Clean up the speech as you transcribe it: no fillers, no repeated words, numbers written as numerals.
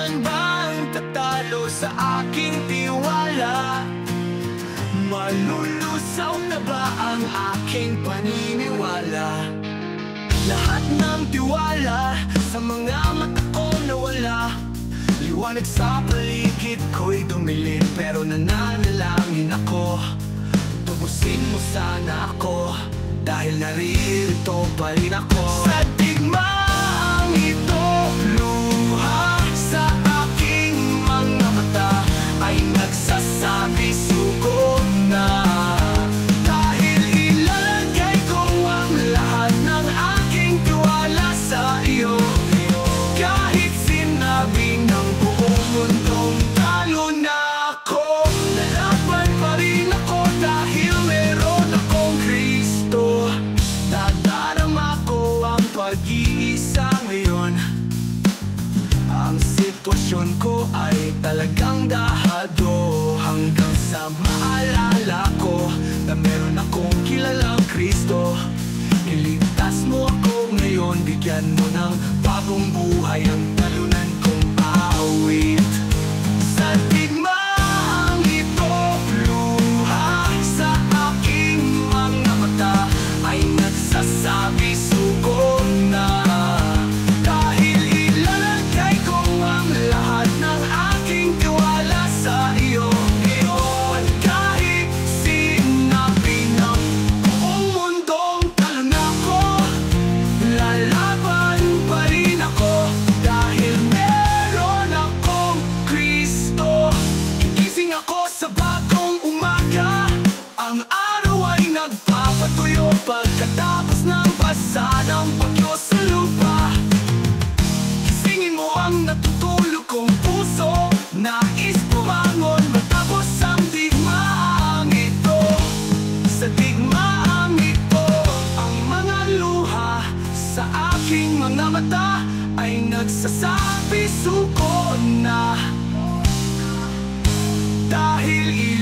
Kailan ba ang tatalo sa aking tiwala? Malulusaw na ba ang aking paniniwala? Lahat ng tiwala sa mga mata ko nawala. Liwanag sa paligid ko'y dumilin, pero nananalangin ako. Tubusin mo sana ako, dahil naririto pa rin ako. Sa digmaang ito, luha sa aking mga mata ay nagsasabi suko na. Dahil ilalagay ko ang lahat ng aking tiwala sa iyo. Kahit sinabi ng buong mundong talo na ako, lalaban pa rin ako dahil meron akong Kristo. Nadarama ko ang pag-iisa ngayon. Ang sitwasyon ko ay talagang dahado, hanggang sa maalala ko na meron akong kilalang Kristo. Iligtas mo ako ngayon, bigyan mo ng bagong buhay ang talunan kong awit. Sa digmaang ito, luha sa aking mga mata ay nagsasabi suko na. Dahil ilalagay ko ang lahat ng aking tiwala sa iyo. At kahit sinabi ng buong mundong talo na ako, lalaban pa rin ako dahil meron akong Kristo. Gigising ako sa bagong umaga, ang araw ay nagpapatuyo pagkatapos ng basa ng bagyo sa lupa. Gisingin mo ang natutulog kong puso, nais bumangon matapos ang digmaang ito. Sa digmaang ito, ang mga luha sa aking mga mata ay nagsasabi suko na. Dahil